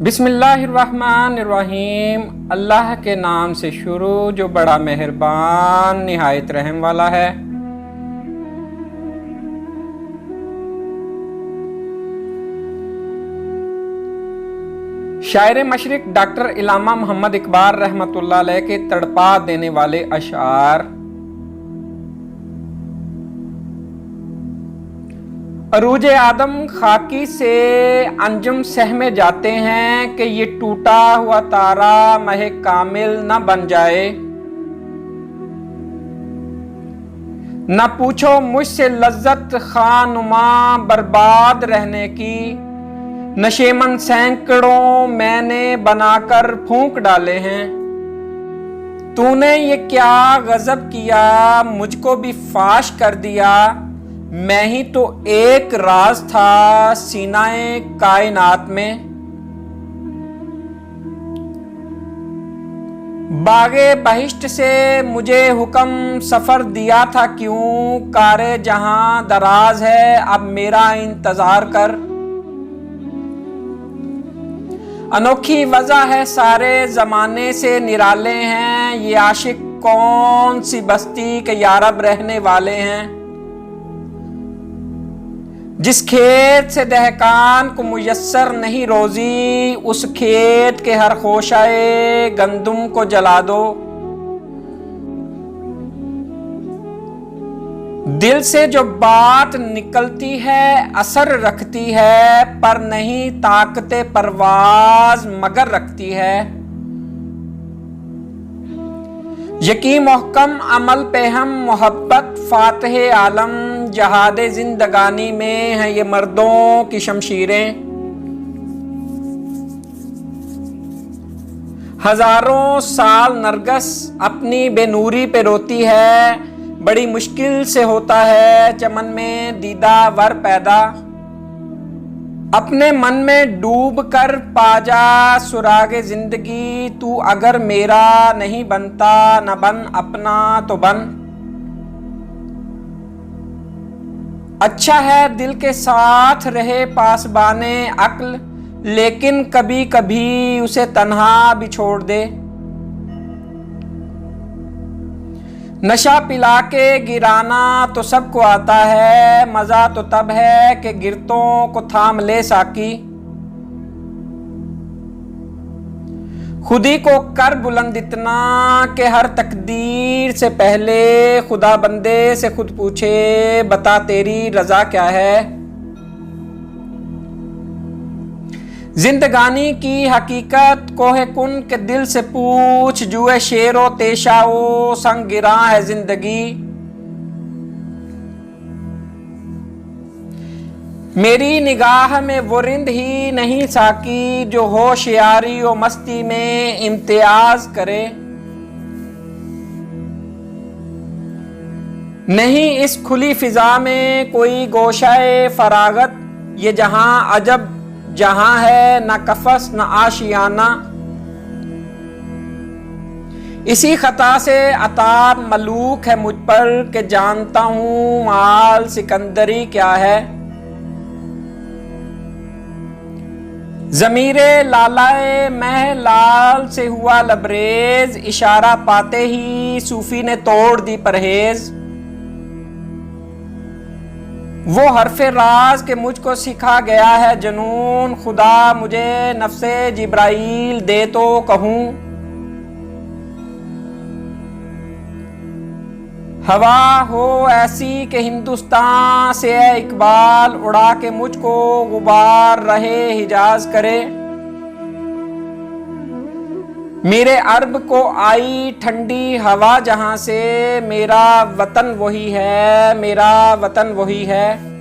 बिस्मिल्लाहिर्रहमानिर्रहीम। अल्लाह के नाम से शुरू जो बड़ा मेहरबान निहायत रहम वाला है। शायर मशरिक डॉक्टर इलामा मोहम्मद इकबाल रहमतुल्लाह अलैह के तड़पा देने वाले अशार। अरूज आदम खाकी से अंजुम सहमे जाते हैं कि ये टूटा हुआ तारा महे कामिल न बन जाए। न पूछो मुझसे लज्जत खानुमा बर्बाद रहने की, नशेमन सैकड़ों मैंने बनाकर फूंक डाले हैं। तूने ये क्या गजब किया, मुझको भी फाश कर दिया। मैं ही तो एक राज था सीनाए कायनात में। बागे बहिश्त से मुझे हुक्म सफर दिया था क्यों, कारे जहां दराज है अब मेरा इंतजार कर। अनोखी वजह है सारे जमाने से निराले हैं, ये आशिक कौन सी बस्ती के यारब रहने वाले हैं। जिस खेत से दहकान को मुयस्सर नहीं रोजी, उस खेत के हर खोशाए गंदुम को जला दो। दिल से जो बात निकलती है असर रखती है, पर नहीं ताकते परवाज मगर रखती है। यकीन मोहकम अमल पे हम मोहब्बत फातह आलम, जहादे जिंदगानी में है ये मर्दों की शमशीरें। हजारों साल नरगस अपनी बेनूरी पे रोती है, बड़ी मुश्किल से होता है चमन में दीदा वर पैदा। अपने मन में डूब कर पाजा सुरागे जिंदगी, तू अगर मेरा नहीं बनता न बन अपना तो बन। अच्छा है दिल के साथ रहे पासबाने अक्ल, लेकिन कभी कभी उसे तन्हा भी छोड़ दे। नशा पिला के गिराना तो सबको आता है, मजा तो तब है कि गिरतों को थाम ले साकी। खुदी को कर बुलंद इतना कि हर तकदीर से पहले खुदा बंदे से खुद पूछे, बता तेरी रजा क्या है। जिंदगानी की हकीकत कोहे कुन के दिल से पूछ, जुए शेरो तेशाओ संग गिरा है जिंदगी। मेरी निगाह में वो रिंद ही नहीं साकी, जो होशियारी और मस्ती में इम्तियाज करे। नहीं इस खुली फिजा में कोई गोशाए फरागत, ये जहां अजब जहां है न कफस न आशियाना। इसी खता से अताब मलूक है मुझ पर कि जानता हूं माल सिकंदरी क्या है। जमीरे लालाए महलाल से हुआ लबरेज, इशारा पाते ही सूफी ने तोड़ दी परहेज। वो हरफे राज के मुझको सिखा गया है जनून, खुदा मुझे नफ्से जिब्राइल दे तो कहूं। हवा हो ऐसी कि हिंदुस्तान से है इकबाल, उड़ा के मुझको गुबार रहे हिजाज करे। मेरे अरब को आई ठंडी हवा जहां से, मेरा वतन वही है, मेरा वतन वही है।